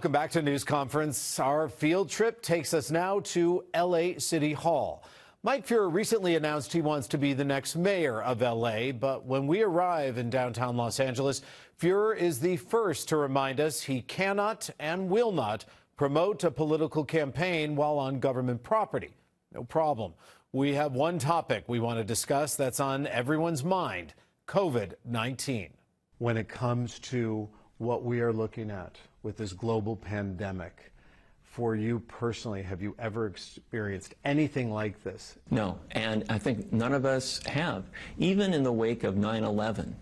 Welcome back to News Conference. Our field trip takes us now to LA City Hall. Mike Feuer recently announced he wants to be the next mayor of LA, but when we arrive in downtown Los Angeles, Feuer is the first to remind us he cannot and will not promote a political campaign while on government property. No problem. We have one topic we want to discuss that's on everyone's mind: COVID-19. When it comes to what we are looking at with this global pandemic, for you personally, have you ever experienced anything like this? No, and I think none of us have. Even in the wake of 9/11,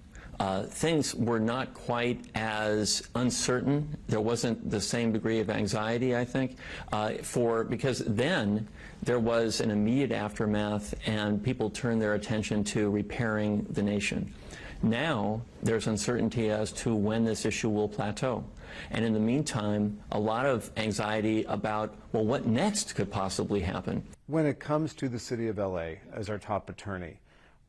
things were not quite as uncertain. There wasn't the same degree of anxiety, I think, because then there was an immediate aftermath and people turned their attention to repairing the nation. Now there's uncertainty as to when this issue will plateau. And in the meantime, a lot of anxiety about, well, what next could possibly happen. When it comes to the city of LA as our top attorney,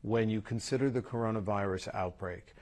when you consider the coronavirus outbreak,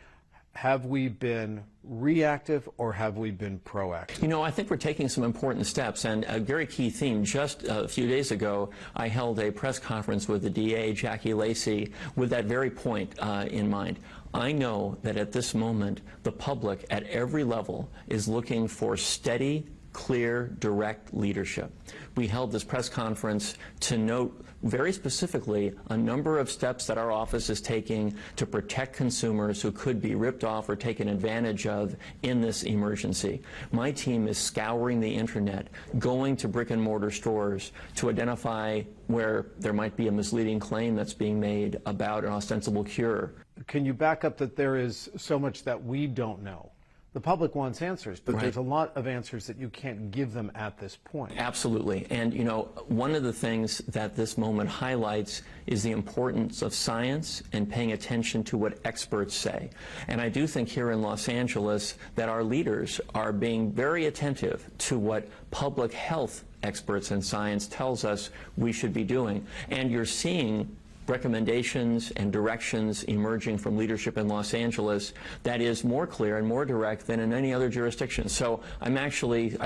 have we been reactive or have we been proactive? You know, I think we're taking some important steps, and a very key theme. Just a few days ago, I held a press conference with the DA, Jackie Lacey, with that very point in mind. I know that at this moment, the public at every level is looking for steady, clear, direct leadership. We held this press conference to note very specifically a number of steps that our office is taking to protect consumers who could be ripped off or taken advantage of in this emergency. My team is scouring the internet, going to brick-and-mortar stores to identify where there might be a misleading claim that's being made about an ostensible cure. Can you back up that there is so much that we don't know? The public wants answers, but there's a lot of answers that you can't give them at this point. Absolutely. And, you know, one of the things that this moment highlights is the importance of science and paying attention to what experts say. And I do think here in Los Angeles that our leaders are being very attentive to what public health experts and science tells us we should be doing. And you're seeing recommendations and directions emerging from leadership in Los Angeles that is more clear and more direct than in any other jurisdiction. So I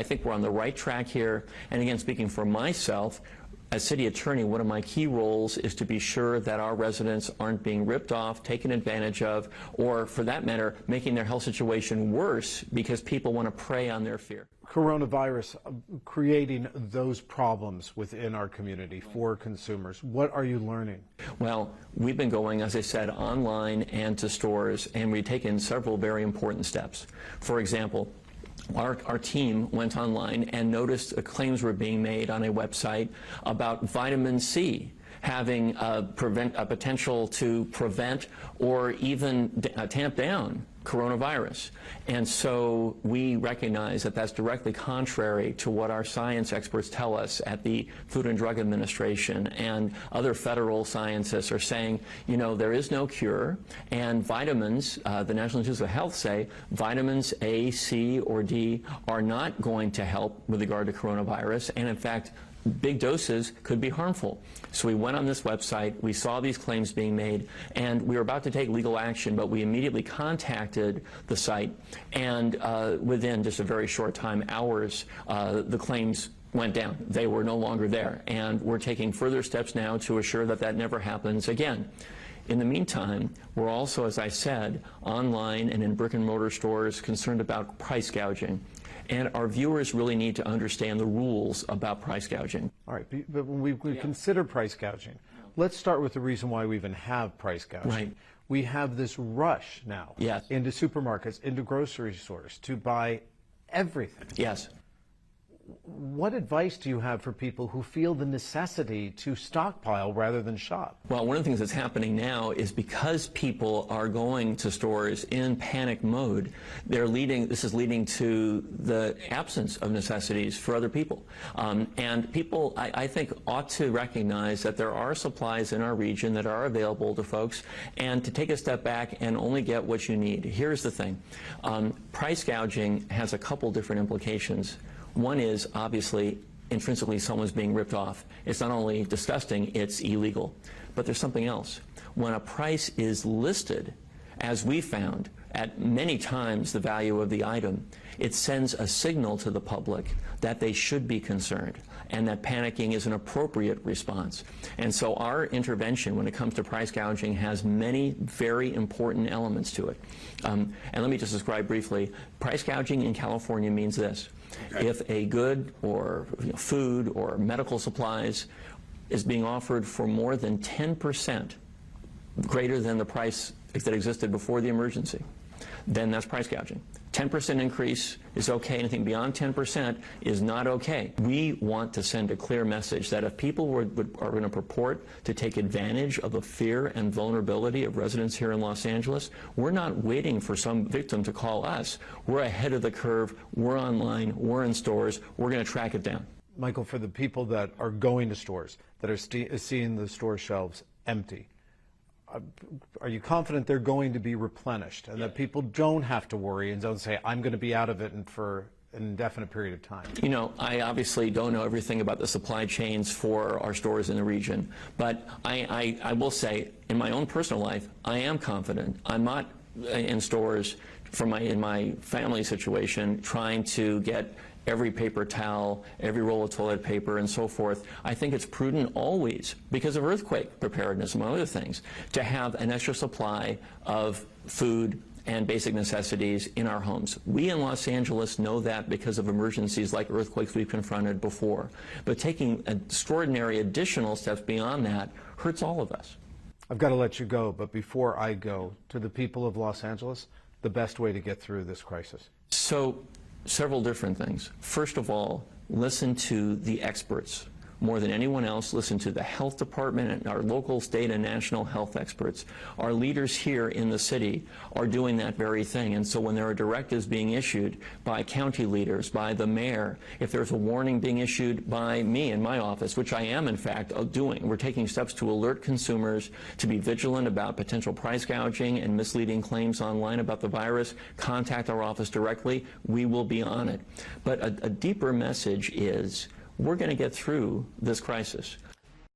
think we're on the right track here. And again, speaking for myself, as city attorney, one of my key roles is to be sure that our residents aren't being ripped off, taken advantage of, or for that matter, making their health situation worse because people want to prey on their fear. Coronavirus creating those problems within our community for consumers. What are you learning? Well, we've been going, as I said, online and to stores, and we've taken several very important steps. For example, our team went online and noticed claims were being made on a website about vitamin C having a potential to prevent or even tamp down coronavirus. And so we recognize that that's directly contrary to what our science experts tell us at the Food and Drug Administration, and other federal scientists are saying, you know, there is no cure, and vitamins, the National Institutes of Health say, vitamins A, C, or D are not going to help with regard to coronavirus, and in fact, big doses could be harmful. So we went on this website, we saw these claims being made, and we were about to take legal action, but we immediately contacted the site, and within just a very short time, hours, the claims went down. They were no longer there, and we're taking further steps now to assure that that never happens again. In the meantime, we're also, as I said, online and in brick-and-mortar stores concerned about price gouging. And our viewers really need to understand the rules about price gouging. All right, but when we consider price gouging, let's start with the reason why we even have price gouging. Right. We have this rush now into supermarkets, into grocery stores to buy everything. Yes. What advice do you have for people who feel the necessity to stockpile rather than shop? Well, one of the things that's happening now is because people are going to stores in panic mode, this is leading to the absence of necessities for other people. And people, I think, ought to recognize that there are supplies in our region that are available to folks, and to take a step back and only get what you need. Here's the thing. Price gouging has a couple different implications. One is, obviously, intrinsically someone's being ripped off. It's not only disgusting, it's illegal. But there's something else. When a price is listed, as we found, at many times the value of the item, it sends a signal to the public that they should be concerned and that panicking is an appropriate response. And so our intervention when it comes to price gouging has many very important elements to it. And let me just describe briefly. Price gouging in California means this. Okay. If a good or food or medical supplies is being offered for more than 10% greater than the price that existed before the emergency, then that's price gouging. 10% increase is okay. Anything beyond 10% is not okay. We want to send a clear message that if people are going to purport to take advantage of the fear and vulnerability of residents here in Los Angeles, we're not waiting for some victim to call us. We're ahead of the curve. We're online. We're in stores. We're going to track it down. Michael, for the people that are going to stores, that are seeing the store shelves empty, are you confident they're going to be replenished and that people don't have to worry and don't say, I'm going to be out of it for an indefinite period of time? You know, I obviously don't know everything about the supply chains for our stores in the region, but I will say, in my own personal life, I am confident. I'm not in stores in my family situation trying to get every paper towel, every roll of toilet paper, and so forth. I think it's prudent always, because of earthquake preparedness, among other things, to have an extra supply of food and basic necessities in our homes. We in Los Angeles know that because of emergencies like earthquakes we've confronted before. But taking extraordinary additional steps beyond that hurts all of us. I've got to let you go, but before I go, to the people of Los Angeles, the best way to get through this crisis? So, several different things. First of all, listen to the experts. More than anyone else, listen to the health department and our local, state, and national health experts. Our leaders here in the city are doing that very thing. And so when there are directives being issued by county leaders, by the mayor, if there's a warning being issued by me in my office, which I am in fact doing, we're taking steps to alert consumers to be vigilant about potential price gouging and misleading claims online about the virus. Contact our office directly. We will be on it. But a deeper message is, we're going to get through this crisis.